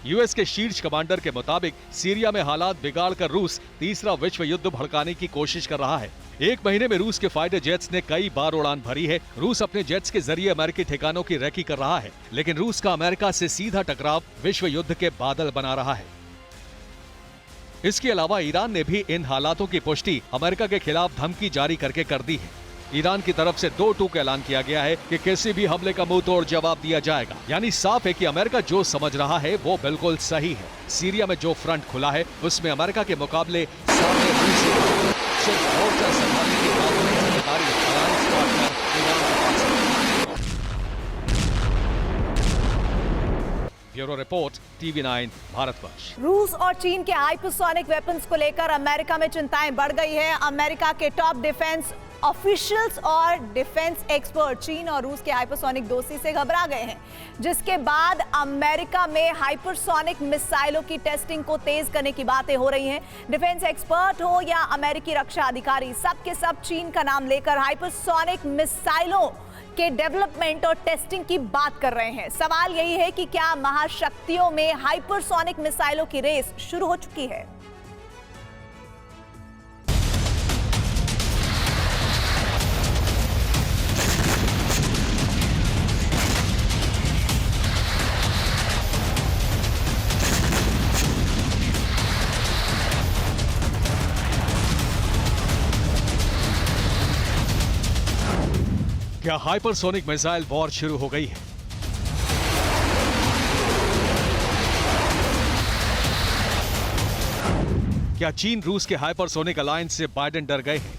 यूएस के शीर्ष कमांडर के मुताबिक सीरिया में हालात बिगाड़कर रूस तीसरा विश्व युद्ध भड़काने की कोशिश कर रहा है। 1 महीने में रूस के फाइटर जेट्स ने कई बार उड़ान भरी है। रूस अपने जेट्स के जरिए अमेरिकी ठिकानों की रैकी कर रहा है, लेकिन रूस का अमेरिका से सीधा टकराव विश्व युद्ध के बादल बना रहा है। इसके अलावा ईरान ने भी इन हालातों की पुष्टि अमेरिका के खिलाफ धमकी जारी करके कर दी है। ईरान की तरफ से 2 टूक ऐलान किया गया है कि किसी भी हमले का मुंह तोड़ जवाब दिया जाएगा। यानी साफ है कि अमेरिका जो समझ रहा है वो बिल्कुल सही है। सीरिया में जो फ्रंट खुला है उसमें अमेरिका के मुकाबले सामने रूस सिर्फ मोर्चा संभालने की जिम्मेदारी अलायंस पार्टनर ईरान के पास है। Bureau report TV9 Bharatvarsh. रूस और चीन के हाइपरसोनिक वेपन्स को लेकर अमेरिका में चिंताएं बढ़ गई है। अमेरिका के टॉप डिफेंस ऑफिशियल्स और डिफेंस एक्सपर्ट चीन और रूस के हाइपरसोनिक दोस्ती से घबरा गए हैं, जिसके बाद अमेरिका में हाइपरसोनिक मिसाइलों की टेस्टिंग को तेज करने की बातें हो रही हैं। डिफेंस एक्सपर्ट हो या अमेरिकी रक्षा अधिकारी, सब के सब चीन का नाम लेकर हाइपरसोनिक मिसाइलों के डेवलपमेंट और टेस्टिंग की बात कर रहे हैं। सवाल यही है कि क्या महाशक्तियों में हाइपरसोनिक मिसाइलों की रेस शुरू हो चुकी है? क्या हाइपरसोनिक मिसाइल वॉर शुरू हो गई है? क्या चीन रूस के हाइपरसोनिक अलायंस से बाइडेन डर गए हैं?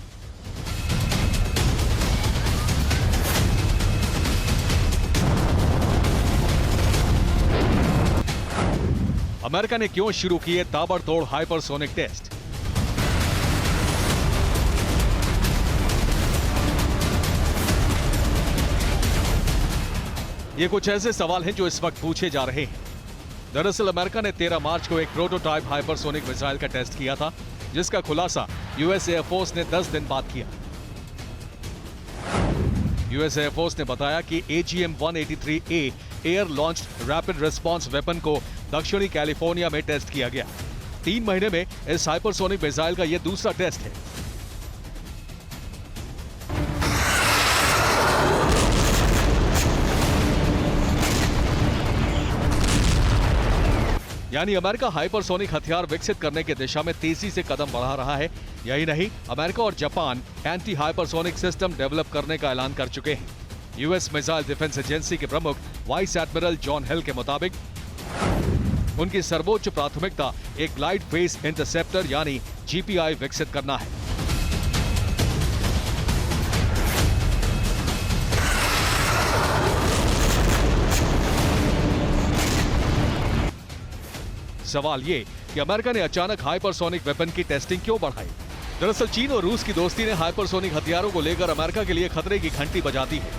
अमेरिका ने क्यों शुरू किए ताबड़तोड़ हाइपरसोनिक टेस्ट? ये कुछ ऐसे सवाल हैं जो इस वक्त पूछे जा रहे हैं। दरअसल अमेरिका ने 13 मार्च को एक प्रोटोटाइप हाइपरसोनिक मिसाइल का टेस्ट किया था, जिसका खुलासा यूएस एयरफोर्स ने 10 दिन बाद किया। यूएस एयरफोर्स ने बताया कि AGM-183A air launched rapid response weapon को दक्षिणी कैलिफोर्निया में टेस्ट किया गया। 3 महीने में इस हाइपरसोनिक मिसाइल का यह दूसरा टेस्ट है। यानी अमेरिका हाइपरसोनिक हथियार विकसित करने की दिशा में तेजी से कदम बढ़ा रहा है। यही नहीं, अमेरिका और Japan anti hypersonic system develop करने का ऐलान कर चुके हैं। यूएस मिसाइल डिफेंस एजेंसी के प्रमुख वाइस एडमिरल जॉन हिल के मुताबिक उनकी सर्वोच्च प्राथमिकता एक ग्लाइड फेस इंटरसेप्टर यानी GPI विकसित करना है। सवाल ये कि अमेरिका ने अचानक हाइपरसोनिक वेपन की टेस्टिंग क्यों बढ़ाई। दरअसल चीन और रूस की दोस्ती ने हाइपरसोनिक हथियारों को लेकर अमेरिका के लिए खतरे की घंटी बजाती है।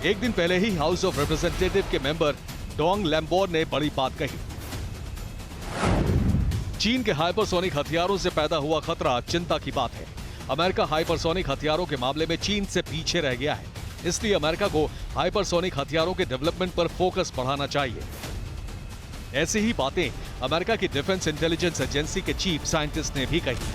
एक दिन पहले ही हाउस ऑफ रिप्रेजेंटेटिव के मेंबर डोंग लैम्बोर ने बड़ी बात कही। चीन के हाइपरसोनिक हथियारों से पैदा हुआ खतरा चिंता की बात है। अमेरिका हाइपरसोनिक हथियारों के मामले में चीन से पीछे रह गया है, इसलिए अमेरिका को हाइपरसोनिक हथियारों के डेवलपमेंट पर फोकस बढ़ाना चाहिए। ऐसी ही बातें अमेरिका की डिफेंस इंटेलिजेंस एजेंसी के चीफ साइंटिस्ट ने भी कही।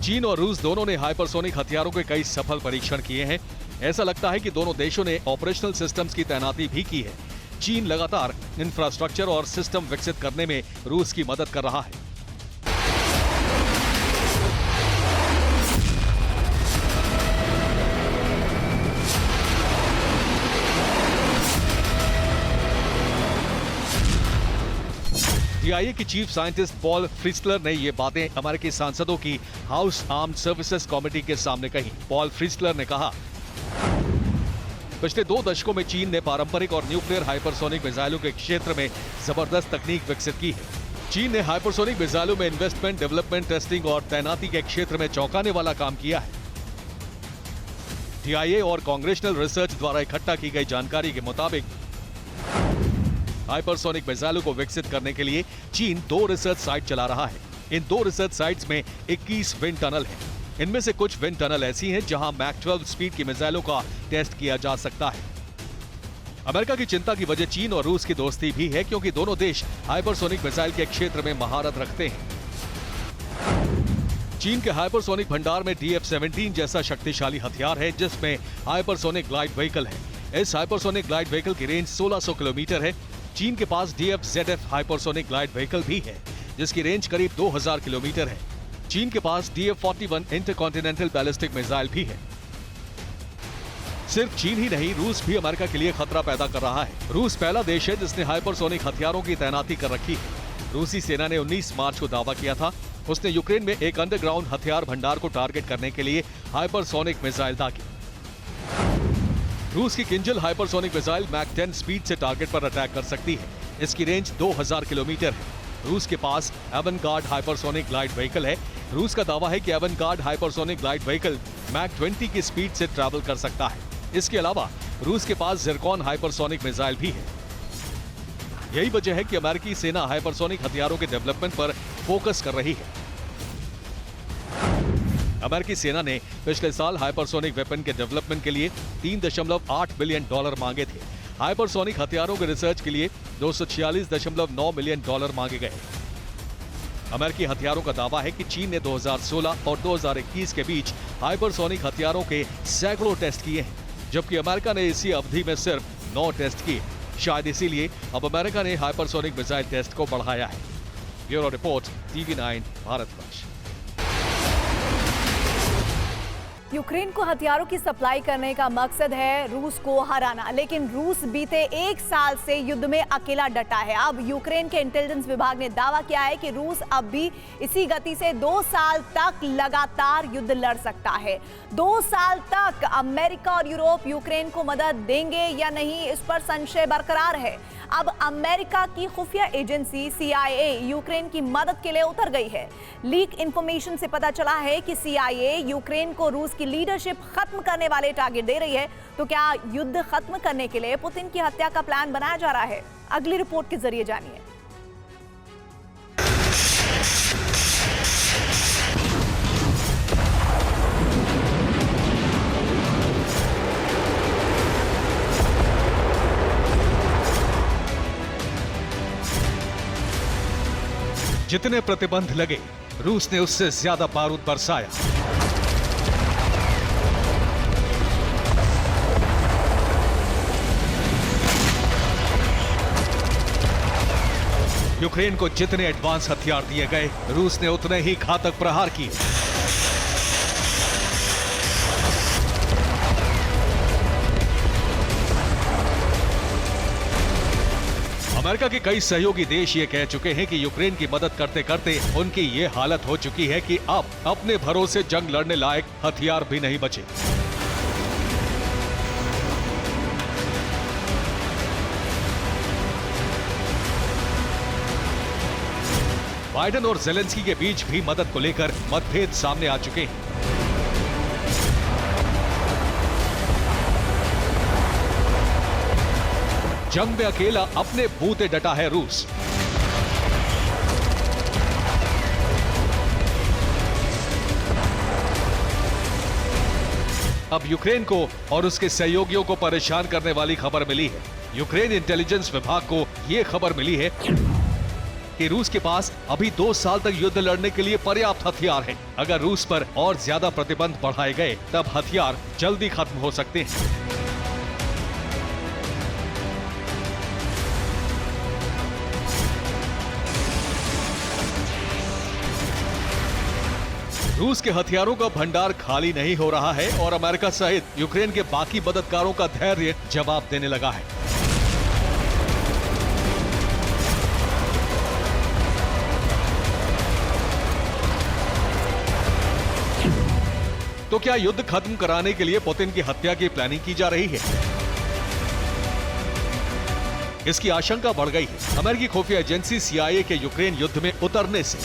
चीन और रूस दोनों ने हाइपरसोनिक हथियारों के कई सफल परीक्षण किए हैं। ऐसा लगता है कि दोनों देशों ने ऑपरेशनल सिस्टम्स की तैनाती भी की है। चीन लगातार इंफ्रास्ट्रक्चर और सिस्टम विकसित करने में रूस की मदद कर रहा है। CIA की चीफ साइंटिस्ट पॉल फ्रिस्टलर ने ये बातें अमेरिकी सांसदों की हाउस आर्म्ड सर्विसेज कमेटी के सामने कही। पॉल फ्रिस्टलर ने कहा, पिछले 2 दशकों में चीन ने पारंपरिक और न्यूक्लियर हाइपरसोनिक मिसाइलों के क्षेत्र में जबरदस्त तकनीक विकसित की है। चीन ने हाइपरसोनिक मिसाइलों में इन्वेस्टमेंट, डेवलपमेंट, टेस्टिंग और तैनाती के क्षेत्र में चौंकाने वाला काम किया है। CIA और कांग्रेशनल रिसर्च द्वारा इकट्ठा की गई जानकारी के मुताबिक हाइपरसोनिक मिसाइलों को विकसित करने के लिए चीन 2 रिसर्च साइट चला रहा है। इन 2 रिसर्च साइट्स में 21 विंड टनल हैं। इनमें से कुछ विंड टनल ऐसी हैं जहां मैक 12 स्पीड की मिसाइलों का टेस्ट किया जा सकता है। अमेरिका की चिंता की वजह चीन और रूस की दोस्ती भी है, क्योंकि दोनों देश हाइपरसोनिक मिसाइल के क्षेत्र में महारत रखते हैं। चीन के हाइपरसोनिक भंडार में DF-17 जैसा शक्तिशाली हथियार है, जिसमें हाइपरसोनिक ग्लाइड व्हीकल है। इस हाइपरसोनिक ग्लाइड व्हीकल की रेंज 1600 किलोमीटर है। चीन के पास DF-ZF हाइपरसोनिक ग्लाइड व्हीकल भी है, जिसकी रेंज करीब 2000 किलोमीटर है। चीन के पास DF-41 इंटरकॉन्टिनेंटल बैलिस्टिक मिसाइल भी है। सिर्फ चीन ही नहीं, रूस भी अमेरिका के लिए खतरा पैदा कर रहा है। रूस पहला देश है जिसने हाइपरसोनिक हथियारों की तैनाती कर रखी है। रूसी सेना ने 19 मार्च को दावा किया था। उसने यूक्रेन में एक अंडरग्राउंड हथियार भंडार को टारगेट करने के लिए हाइपरसोनिक मिसाइल दागी। रूस की Kinzhal hypersonic missile Mach 10 speed से टारगेट पर अटैक कर सकती है। इसकी रेंज 2000 किलोमीटर है। रूस के पास एवनगार्ड हाइपरसोनिक ग्लाइड व्हीकल है। रूस का दावा है कि Avangard hypersonic glide vehicle Mach 20 की स्पीड से ट्रैवल कर सकता है। इसके अलावा रूस के पास जिरकॉन हाइपरसोनिक मिसाइल भी है। यही वजह है कि अमेरिकी सेना हाइपरसोनिक हथियारों के डेवलपमेंट पर फोकस कर रही है। अमेरिकी सेना ने पिछले साल हाइपरसोनिक वेपन के डेवलपमेंट के लिए $3.8 बिलियन मांगे थे। हाइपरसोनिक हथियारों के रिसर्च के लिए $246.9 मिलियन मांगे गए। अमेरिकी हथियारों का दावा है कि चीन ने 2016 और 2021 के बीच हाइपरसोनिक हथियारों के सैकड़ों टेस्ट किए हैं, जबकि अमेरिका ने इसी अवधि में सिर्फ 9 टेस्ट किए। शायद इसीलिए अब अमेरिका ने हाइपरसोनिक मिसाइल टेस्ट को बढ़ाया है। Bureau report, TV9 Bharatvarsh. Ukraine को हथियारों की सप्लाई करने का मकसद है रूस को हराना, लेकिन रूस बीते 1 साल से युद्ध में अकेला डटा है। अब यूक्रेन के इंटेलिजेंस विभाग ने दावा किया है कि रूस अब भी इसी गति से 2 साल तक लगातार युद्ध लड़ सकता है। 2 साल तक अमेरिका और यूरोप यूक्रेन को मदद देंगे या नहीं, इस पर संशय बरकरार है। अब अमेरिका की खुफिया एजेंसी CIA यूक्रेन की मदद के लिए उतर गई है। लीक इंफॉर्मेशन से पता चला है कि CIA यूक्रेन को रूस की लीडरशिप खत्म करने वाले टारगेट दे रही है। तो क्या युद्ध खत्म करने के लिए पुतिन की हत्या का प्लान बनाया जा रहा है? अगली रिपोर्ट के जरिए जानिए। जितने प्रतिबंध लगे, रूस ने उससे ज्यादा बारूद बरसाया। यूक्रेन को जितने एडवांस हथियार दिए गए, रूस ने उतने ही घातक प्रहार किए। अमेरिका के कई सहयोगी देश ये कह चुके हैं कि यूक्रेन की मदद करते करते उनकी ये हालत हो चुकी है कि अब अपने भरोसे जंग लड़ने लायक हथियार भी नहीं बचे। बाइडेन और जेलेंस्की के बीच भी मदद को लेकर मतभेद सामने आ चुके हैं। जंग में अकेला अपने बूते डटा है रूस। अब यूक्रेन को और उसके सहयोगियों को परेशान करने वाली खबर मिली है। यूक्रेन इंटेलिजेंस विभाग को यह खबर मिली है कि रूस के पास अभी 2 साल तक युद्ध लड़ने के लिए पर्याप्त हथियार हैं। अगर रूस पर और ज्यादा प्रतिबंध बढ़ाए गए तब हथियार जल्दी खत्म हो सकते हैं। रूस के हथियारों का भंडार खाली नहीं हो रहा है और अमेरिका सहित यूक्रेन के बाकी मददगारों का धैर्य जवाब देने लगा है। तो क्या युद्ध खत्म कराने के लिए पुतिन की हत्या की प्लानिंग की जा रही है? इसकी आशंका बढ़ गई है अमेरिकी खुफिया एजेंसी CIA के यूक्रेन युद्ध में उतरने से।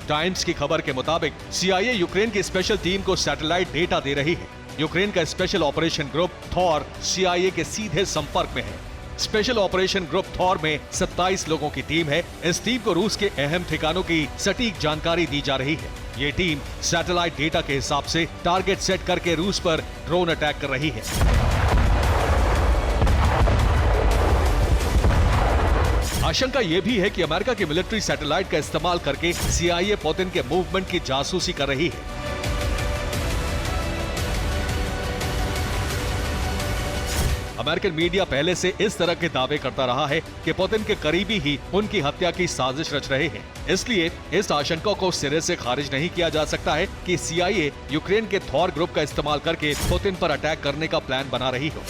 टाइम्स की खबर के मुताबिक CIA यूक्रेन की स्पेशल टीम को सैटेलाइट डेटा दे रही है। यूक्रेन का special operation group Thor CIA के सीधे संपर्क में है। स्पेशल ऑपरेशन ग्रुप थॉर में 27 लोगों की टीम है। इस टीम को रूस के अहम ठिकानों की सटीक जानकारी दी जा रही है। ये टीम सैटेलाइट डेटा के हिसाब से टारगेट सेट करके रूस पर ड्रोन अटैक कर रही है। आशंका यह भी है कि अमेरिका की मिलिट्री सैटेलाइट का इस्तेमाल करके CIA पुतिन के मूवमेंट की जासूसी कर रही है। अमेरिकन मीडिया पहले से इस तरह के दावे करता रहा है कि पुतिन के करीबी ही उनकी हत्या की साजिश रच रहे हैं। इसलिए इस आशंका को सिरे से खारिज नहीं किया जा सकता है कि CIA यूक्रेन के थॉर ग्रुप का इस्तेमाल करके पुतिन पर अटैक करने का प्लान बना रही हो।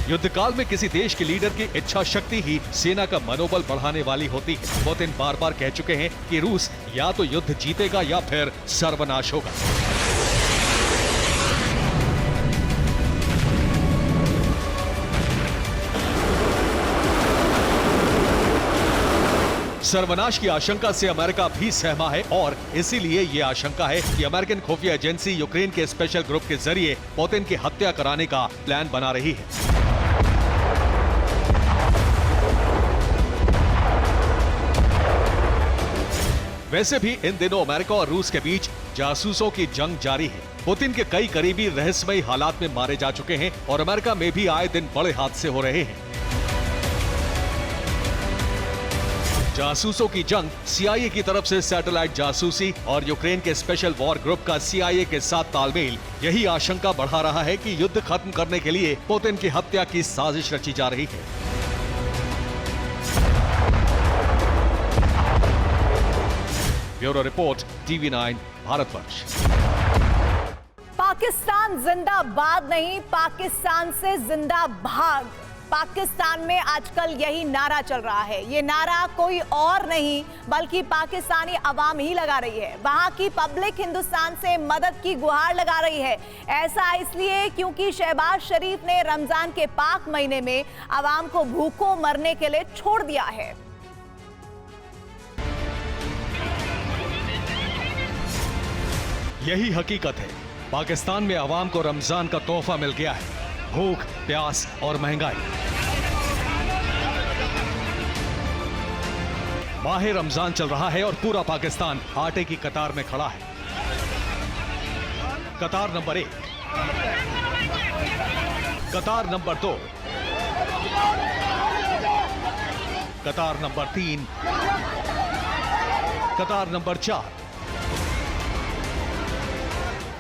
युद्धकाल में किसी देश के लीडर की इच्छा शक्ति ही सेना का मनोबल बढ़ाने वाली होती है। पुतिन बार बार कह चुके हैं कि रूस या तो युद्ध जीतेगा या फिर सर्वनाश होगा। सर्वनाश की आशंका से अमेरिका भी सहमा है और इसीलिए ये आशंका है कि अमेरिकन खुफिया एजेंसी यूक्रेन के स्पेशल ग्रुप के जरिए पुतिन की हत्या कराने का प्लान बना रही है। वैसे भी इन दिनों अमेरिका और रूस के बीच जासूसों की जंग जारी है। पुतिन के कई करीबी रहस्यमयी हालात में मारे जा चुके हैं और अमेरिका में भी आए दिन बड़े हादसे हो रहे हैं। जासूसों की जंग, CIA की तरफ से सैटेलाइट जासूसी और यूक्रेन के स्पेशल वॉर ग्रुप का CIA के साथ तालमेल यही आशंका बढ़ा रहा है कि युद्ध खत्म करने के लिए पुतिन की हत्या की साजिश रची जा रही है। Bureau report, TV9 Bharatvarsh. Pakistan जिंदाबाद नहीं, पाकिस्तान से जिंदा भाग। पाकिस्तान में आजकल यही नारा चल रहा है। ये नारा कोई और नहीं बल्कि पाकिस्तानी अवाम ही लगा रही है। वहां की पब्लिक हिंदुस्तान से मदद की गुहार लगा रही है। ऐसा इसलिए क्योंकि शहबाज शरीफ ने रमजान के पाक महीने में अवाम को भूखों मरने के लिए छोड़ दिया है। यही हकीकत है। पाकिस्तान में अवाम को रमजान का तोहफा मिल गया है, भूख, प्यास और महंगाई। माह रमजान चल रहा है और पूरा पाकिस्तान आटे की कतार में खड़ा है। कतार नंबर 1, कतार नंबर 2, कतार नंबर 3, कतार नंबर 4,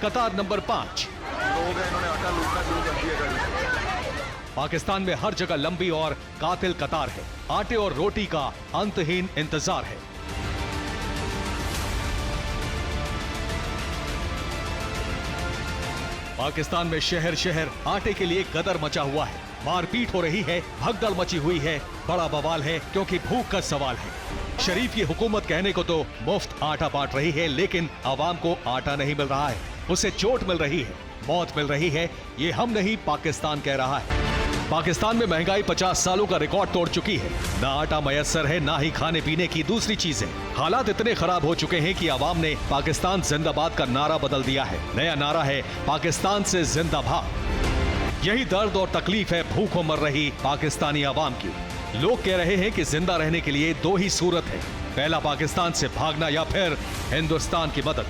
कतार नंबर 5। पाकिस्तान में हर जगह लंबी और कातिल कतार है। आटे और रोटी का अंतहीन इंतजार है। पाकिस्तान में शहर शहर आटे के लिए गदर मचा हुआ है। मारपीट हो रही है, भगदड़ मची हुई है। बड़ा बवाल है क्योंकि भूख का सवाल है। शरीफ की हुकूमत कहने को तो मुफ्त आटा बांट रही है, लेकिन आवाम को आटा नहीं मिल रहा है, उसे चोट मिल रही है, मौत मिल रही है। ये हम नहीं, पाकिस्तान कह रहा है। पाकिस्तान में महंगाई 50 सालों का रिकॉर्ड तोड़ चुकी है। ना आटा मयस्सर है, ना ही खाने पीने की दूसरी चीजें। हालात इतने खराब हो चुके हैं कि आवाम ने पाकिस्तान जिंदाबाद का नारा बदल दिया है। नया नारा है पाकिस्तान से जिंदाबाद। यही दर्द और तकलीफ है भूखों मर रही पाकिस्तानी आवाम की। लोग कह रहे हैं कि जिंदा रहने के लिए दो ही सूरत है, पहला पाकिस्तान से भागना या फिर हिंदुस्तान की मदद।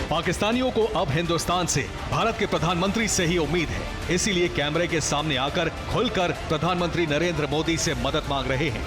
पाकिस्तानियों को अब हिंदुस्तान से, भारत के प्रधानमंत्री से ही उम्मीद है। इसीलिए कैमरे के सामने आकर खुलकर प्रधानमंत्री नरेंद्र मोदी से मदद मांग रहे हैं।